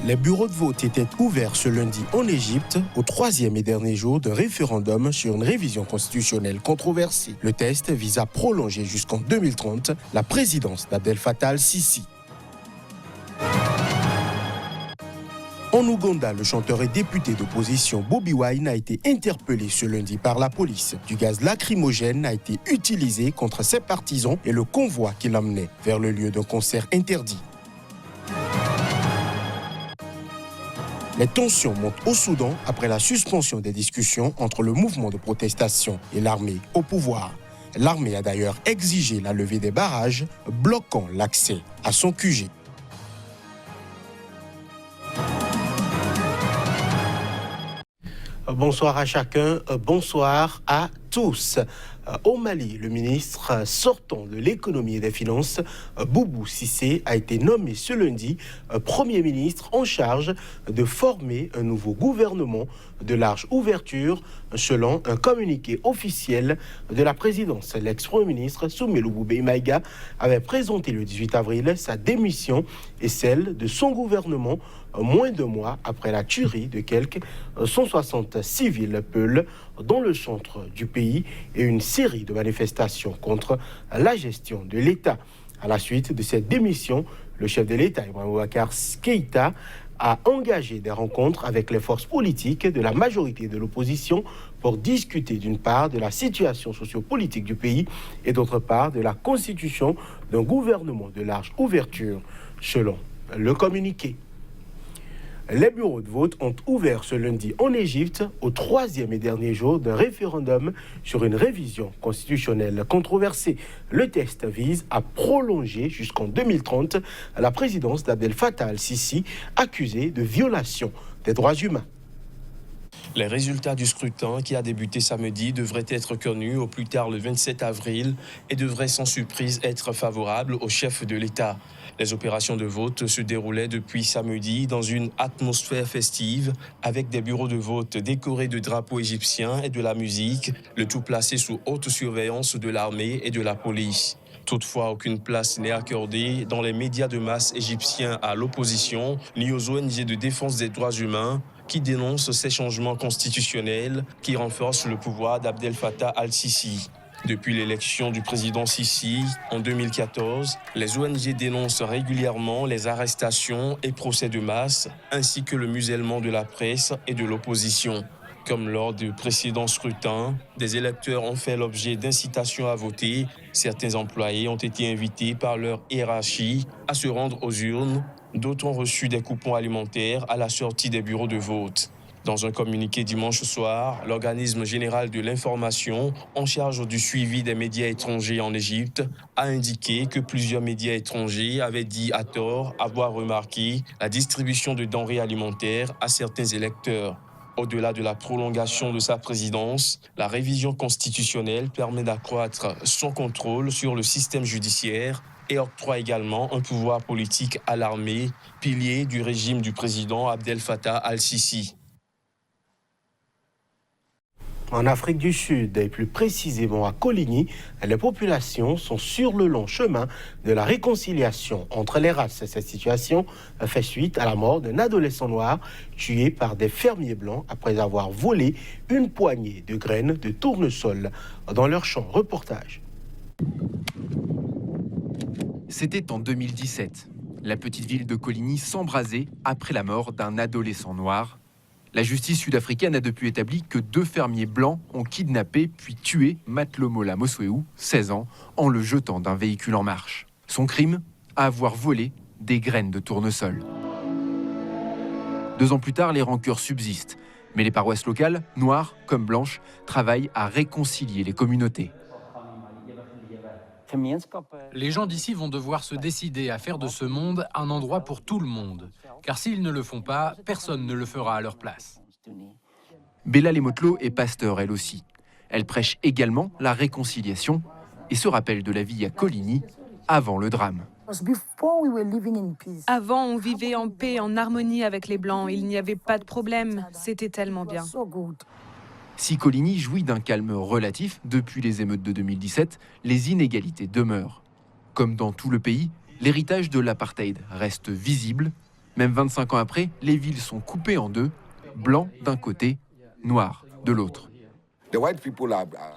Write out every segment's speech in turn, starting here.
Les bureaux de vote étaient ouverts ce lundi en Égypte, au troisième et dernier jour d'un référendum sur une révision constitutionnelle controversée. Le test vise à prolonger jusqu'en 2030 la présidence d'Abdel Fattah al-Sisi. En Ouganda, le chanteur et député d'opposition Bobi Wine a été interpellé ce lundi par la police. Du gaz lacrymogène a été utilisé contre ses partisans et le convoi qui l'emmenait vers le lieu d'un concert interdit. Les tensions montent au Soudan après la suspension des discussions entre le mouvement de protestation et l'armée au pouvoir. L'armée a d'ailleurs exigé la levée des barrages bloquant l'accès à son QG. Bonsoir à chacun, bonsoir à tous. Au Mali, le ministre sortant de l'économie et des finances, Boubou Cissé, a été nommé ce lundi Premier ministre en charge de former un nouveau gouvernement de large ouverture, selon un communiqué officiel de la présidence. L'ex-premier ministre Soumelou Boubé Maïga avait présenté le 18 avril sa démission et celle de son gouvernement moins de mois après la tuerie de quelques 160 civils peuls dans le centre du pays et une série de manifestations contre la gestion de l'État. À la suite de cette démission, le chef de l'État, Ibrahim Boubacar Keïta, a engagé des rencontres avec les forces politiques de la majorité de l'opposition pour discuter d'une part de la situation sociopolitique du pays et d'autre part de la constitution d'un gouvernement de large ouverture, selon le communiqué. Les bureaux de vote ont ouvert ce lundi en Égypte au troisième et dernier jour d'un référendum sur une révision constitutionnelle controversée. Le texte vise à prolonger jusqu'en 2030 la présidence d'Abdel Fattah al-Sisi, accusé de violation des droits humains. Les résultats du scrutin qui a débuté samedi devraient être connus au plus tard le 27 avril et devraient sans surprise être favorables au chef de l'État. Les opérations de vote se déroulaient depuis samedi dans une atmosphère festive avec des bureaux de vote décorés de drapeaux égyptiens et de la musique, le tout placé sous haute surveillance de l'armée et de la police. Toutefois, aucune place n'est accordée dans les médias de masse égyptiens à l'opposition ni aux ONG de défense des droits humains qui dénoncent ces changements constitutionnels qui renforcent le pouvoir d'Abdel Fattah al-Sisi. Depuis l'élection du président Sisi en 2014, les ONG dénoncent régulièrement les arrestations et procès de masse, ainsi que le musellement de la presse et de l'opposition. Comme lors du précédent scrutin, des électeurs ont fait l'objet d'incitations à voter. Certains employés ont été invités par leur hiérarchie à se rendre aux urnes. D'autres ont reçu des coupons alimentaires à la sortie des bureaux de vote. Dans un communiqué dimanche soir, l'organisme général de l'information en charge du suivi des médias étrangers en Égypte a indiqué que plusieurs médias étrangers avaient dit à tort avoir remarqué la distribution de denrées alimentaires à certains électeurs. Au-delà de la prolongation de sa présidence, la révision constitutionnelle permet d'accroître son contrôle sur le système judiciaire et octroie également un pouvoir politique à l'armée, pilier du régime du président Abdel Fattah al-Sisi. En Afrique du Sud, et plus précisément à Coligny, les populations sont sur le long chemin de la réconciliation entre les races. Cette situation fait suite à la mort d'un adolescent noir tué par des fermiers blancs après avoir volé une poignée de graines de tournesol dans leur champ. Reportage. C'était en 2017. La petite ville de Coligny s'embrasait après la mort d'un adolescent noir. La justice sud-africaine a depuis établi que 2 fermiers blancs ont kidnappé puis tué Matlomola Mosweu, 16 ans, en le jetant d'un véhicule en marche. Son crime, avoir volé des graines de tournesol. 2 ans plus tard, les rancœurs subsistent. Mais les paroisses locales, noires comme blanches, travaillent à réconcilier les communautés. Les gens d'ici vont devoir se décider à faire de ce monde un endroit pour tout le monde. Car s'ils ne le font pas, personne ne le fera à leur place. Bella Lemotlo est pasteur, elle aussi. Elle prêche également la réconciliation et se rappelle de la vie à Coligny avant le drame. Avant, on vivait en paix, en harmonie avec les Blancs. Il n'y avait pas de problème. C'était tellement bien. Si Coligny jouit d'un calme relatif depuis les émeutes de 2017, les inégalités demeurent. Comme dans tout le pays, l'héritage de l'apartheid reste visible. Même 25 ans après, les villes sont coupées en deux, blancs d'un côté, noirs de l'autre.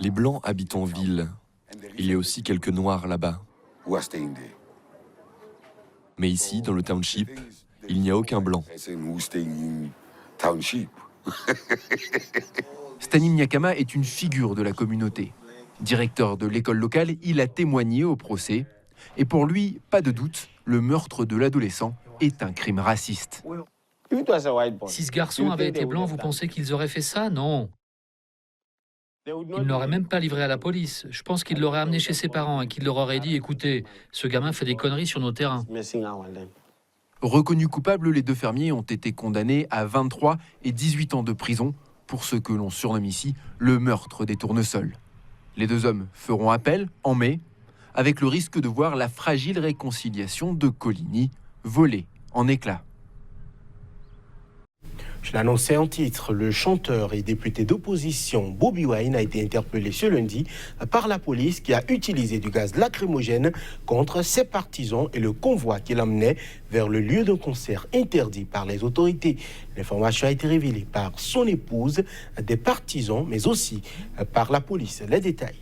Les Blancs habitent en ville. Il y a aussi quelques Noirs là-bas. Mais ici, dans le township, il n'y a aucun Blanc. Stanim Nyakama est une figure de la communauté. Directeur de l'école locale, il a témoigné au procès. Et pour lui, pas de doute, le meurtre de l'adolescent est un crime raciste. Si ce garçon avait été blanc, vous pensez qu'ils auraient fait ça? Non. Ils n'auraient même pas livré à la police. Je pense qu'ils l'auraient amené chez ses parents et qu'ils leur auraient dit « Écoutez, ce gamin fait des conneries sur nos terrains ». Reconnus coupables, les deux fermiers ont été condamnés à 23 et 18 ans de prison pour ce que l'on surnomme ici le meurtre des tournesols. Les deux hommes feront appel en mai, avec le risque de voir la fragile réconciliation de Coligny voler en éclats. Je l'annonçais en titre, le chanteur et député d'opposition Bobi Wine a été interpellé ce lundi par la police qui a utilisé du gaz lacrymogène contre ses partisans et le convoi qui l'emmenait vers le lieu d'un concert interdit par les autorités. L'information a été révélée par son épouse, des partisans, mais aussi par la police. Les détails.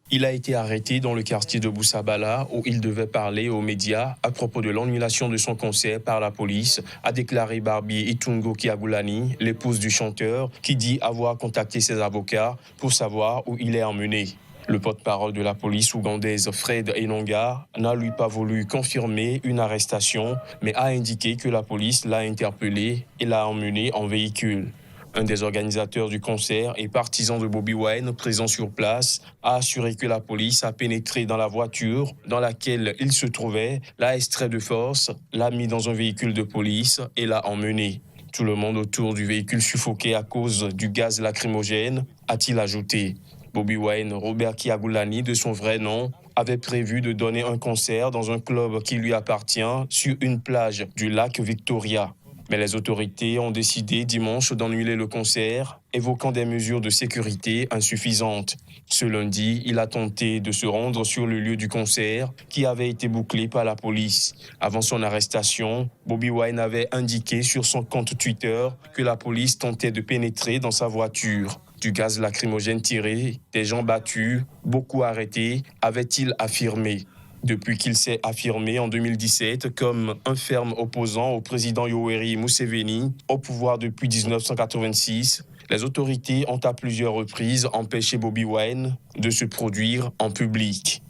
Il a été arrêté dans le quartier de Boussabala où il devait parler aux médias à propos de l'annulation de son concert par la police, a déclaré Barbie Itungo Kiagulani, l'épouse du chanteur, qui dit avoir contacté ses avocats pour savoir où il est emmené. Le porte-parole de la police ougandaise, Fred Enonga, n'a lui pas voulu confirmer une arrestation, mais a indiqué que la police l'a interpellé et l'a emmené en véhicule. Un des organisateurs du concert et partisan de Bobi Wine, présent sur place, a assuré que la police a pénétré dans la voiture dans laquelle il se trouvait, l'a extrait de force, l'a mis dans un véhicule de police et l'a emmené. Tout le monde autour du véhicule suffoqué à cause du gaz lacrymogène, a-t-il ajouté. Bobi Wine, Robert Kiagulani, de son vrai nom, avait prévu de donner un concert dans un club qui lui appartient sur une plage du lac Victoria. Mais les autorités ont décidé dimanche d'annuler le concert, évoquant des mesures de sécurité insuffisantes. Ce lundi, il a tenté de se rendre sur le lieu du concert, qui avait été bouclé par la police. Avant son arrestation, Bobi Wine avait indiqué sur son compte Twitter que la police tentait de pénétrer dans sa voiture. Du gaz lacrymogène tiré, des gens battus, beaucoup arrêtés, avait-il affirmé. Depuis qu'il s'est affirmé en 2017 comme un ferme opposant au président Yoweri Museveni, au pouvoir depuis 1986, les autorités ont à plusieurs reprises empêché Bobi Wine de se produire en public.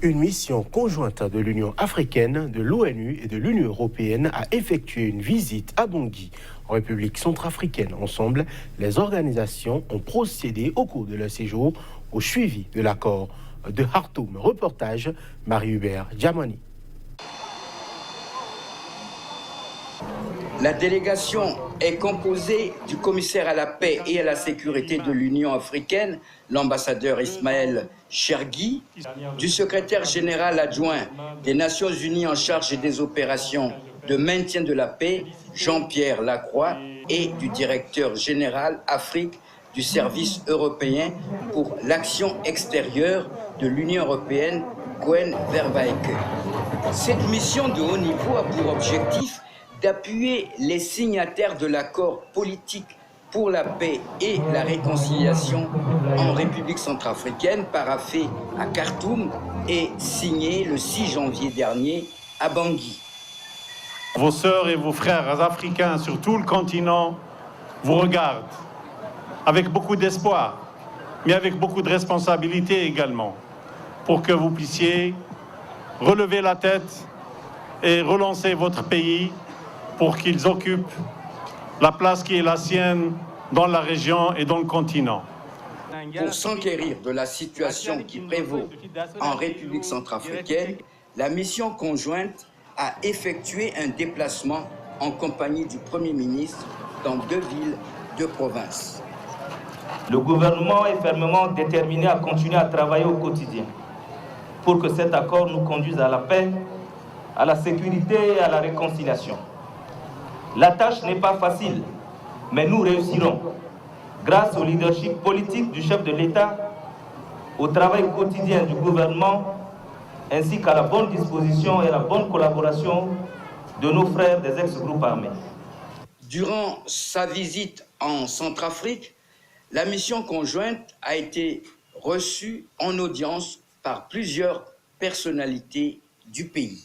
Une mission conjointe de l'Union africaine, de l'ONU et de l'Union européenne a effectué une visite à Bangui, en République centrafricaine. Ensemble, les organisations ont procédé au cours de leur séjour au suivi de l'accord de Khartoum. Reportage Marie-Hubert Djamani. La délégation est composée du commissaire à la paix et à la sécurité de l'Union africaine, l'ambassadeur Ismaël Chergui, du secrétaire général adjoint des Nations unies en charge des opérations de maintien de la paix, Jean-Pierre Lacroix, et du directeur général Afrique du service européen pour l'action extérieure de l'Union européenne, Gwen Verweyke. Cette mission de haut niveau a pour objectif d'appuyer les signataires de l'accord politique pour la paix et la réconciliation en République centrafricaine, paraphé à Khartoum et signé le 6 janvier dernier à Bangui. Vos sœurs et vos frères africains sur tout le continent vous regardent avec beaucoup d'espoir, mais avec beaucoup de responsabilité également, pour que vous puissiez relever la tête et relancer votre pays pour qu'ils occupent la place qui est la sienne dans la région et dans le continent. Pour s'enquérir de la situation qui prévaut en République centrafricaine, la mission conjointe a effectué un déplacement en compagnie du Premier ministre dans 2 villes de province. Le gouvernement est fermement déterminé à continuer à travailler au quotidien pour que cet accord nous conduise à la paix, à la sécurité et à la réconciliation. La tâche n'est pas facile, mais nous réussirons grâce au leadership politique du chef de l'État, au travail quotidien du gouvernement ainsi qu'à la bonne disposition et la bonne collaboration de nos frères des ex-groupes armés. Durant sa visite en Centrafrique, la mission conjointe a été reçue en audience par plusieurs personnalités du pays.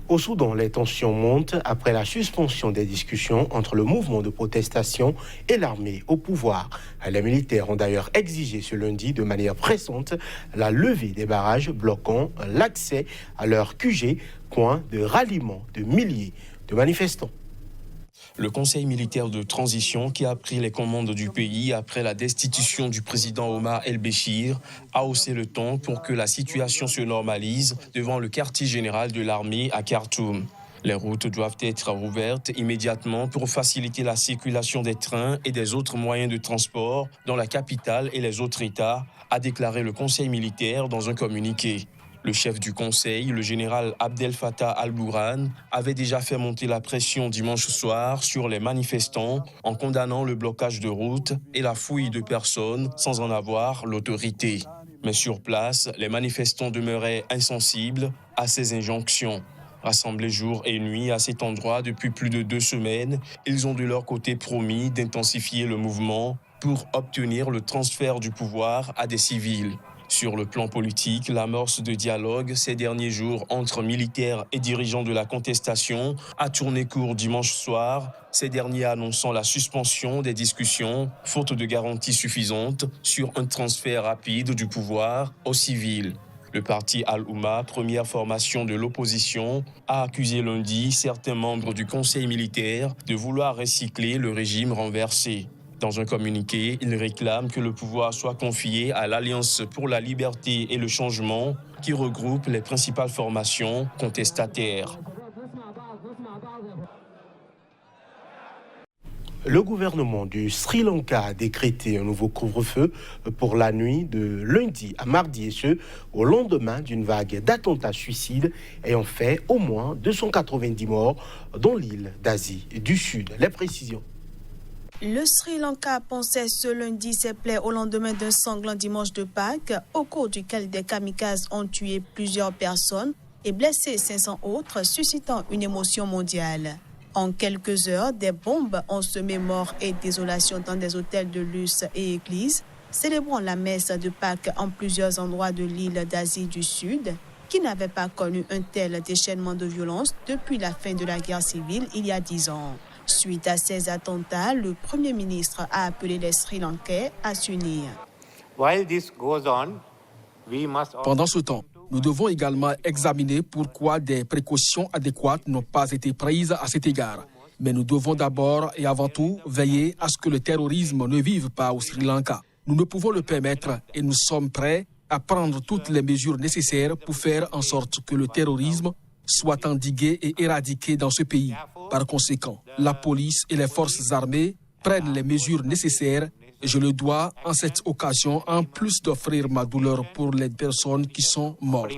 Au Soudan, les tensions montent après la suspension des discussions entre le mouvement de protestation et l'armée au pouvoir. Les militaires ont d'ailleurs exigé ce lundi de manière pressante la levée des barrages bloquant l'accès à leur QG, point de ralliement de milliers de manifestants. Le Conseil militaire de transition, qui a pris les commandes du pays après la destitution du président Omar el-Béchir, a haussé le ton pour que la situation se normalise devant le quartier général de l'armée à Khartoum. Les routes doivent être rouvertes immédiatement pour faciliter la circulation des trains et des autres moyens de transport dans la capitale et les autres États, a déclaré le Conseil militaire dans un communiqué. Le chef du Conseil, le général Abdel Fattah al-Burhan, avait déjà fait monter la pression dimanche soir sur les manifestants en condamnant le blocage de routes et la fouille de personnes sans en avoir l'autorité. Mais sur place, les manifestants demeuraient insensibles à ces injonctions. Rassemblés jour et nuit à cet endroit depuis plus de 2 semaines, ils ont de leur côté promis d'intensifier le mouvement pour obtenir le transfert du pouvoir à des civils. Sur le plan politique, l'amorce de dialogue ces derniers jours entre militaires et dirigeants de la contestation a tourné court dimanche soir, ces derniers annonçant la suspension des discussions, faute de garanties suffisantes sur un transfert rapide du pouvoir aux civils. Le parti Al-Oumma, première formation de l'opposition, a accusé lundi certains membres du Conseil militaire de vouloir recycler le régime renversé. Dans un communiqué, il réclame que le pouvoir soit confié à l'Alliance pour la liberté et le changement, qui regroupe les principales formations contestataires. Le gouvernement du Sri Lanka a décrété un nouveau couvre-feu pour la nuit de lundi à mardi, et ce, au lendemain d'une vague d'attentats suicides ayant fait au moins 290 morts dans l'île d'Asie du Sud. Les précisions. Le Sri Lanka pensait ce lundi ses plaies au lendemain d'un sanglant dimanche de Pâques, au cours duquel des kamikazes ont tué plusieurs personnes et blessé 500 autres, suscitant une émotion mondiale. En quelques heures, des bombes ont semé mort et désolation dans des hôtels de luxe et églises, célébrant la messe de Pâques en plusieurs endroits de l'île d'Asie du Sud, qui n'avait pas connu un tel déchaînement de violence depuis la fin de la guerre civile il y a 10 ans. Suite à ces attentats, le Premier ministre a appelé les Sri Lankais à s'unir. Pendant ce temps, nous devons également examiner pourquoi des précautions adéquates n'ont pas été prises à cet égard. Mais nous devons d'abord et avant tout veiller à ce que le terrorisme ne vive pas au Sri Lanka. Nous ne pouvons le permettre et nous sommes prêts à prendre toutes les mesures nécessaires pour faire en sorte que le terrorisme soit endigué et éradiqué dans ce pays. Par conséquent, la police et les forces armées prennent les mesures nécessaires et je le dois en cette occasion, en plus d'offrir ma douleur pour les personnes qui sont mortes.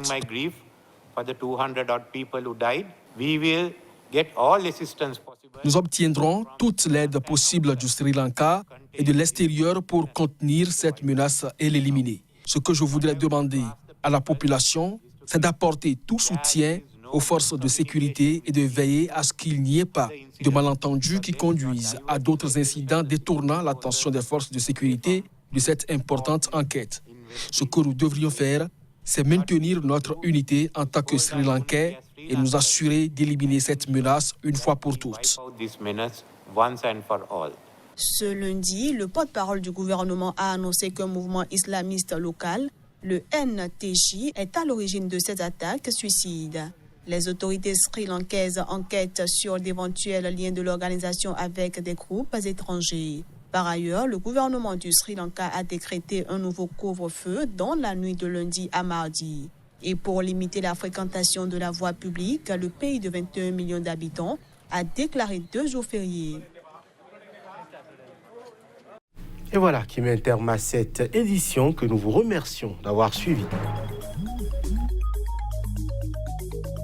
Nous obtiendrons toute l'aide possible du Sri Lanka et de l'extérieur pour contenir cette menace et l'éliminer. Ce que je voudrais demander à la population, c'est d'apporter tout soutien aux forces de sécurité et de veiller à ce qu'il n'y ait pas de malentendus qui conduisent à d'autres incidents détournant l'attention des forces de sécurité de cette importante enquête. Ce que nous devrions faire, c'est maintenir notre unité en tant que Sri Lankais et nous assurer d'éliminer cette menace une fois pour toutes. Ce lundi, le porte-parole du gouvernement a annoncé qu'un mouvement islamiste local, le NTJ, est à l'origine de ces attaques suicides. Les autorités sri-lankaises enquêtent sur d'éventuels liens de l'organisation avec des groupes étrangers. Par ailleurs, le gouvernement du Sri Lanka a décrété un nouveau couvre-feu dans la nuit de lundi à mardi. Et pour limiter la fréquentation de la voie publique, le pays de 21 millions d'habitants a déclaré 2 jours fériés. Et voilà qui met un terme à cette édition que nous vous remercions d'avoir suivi.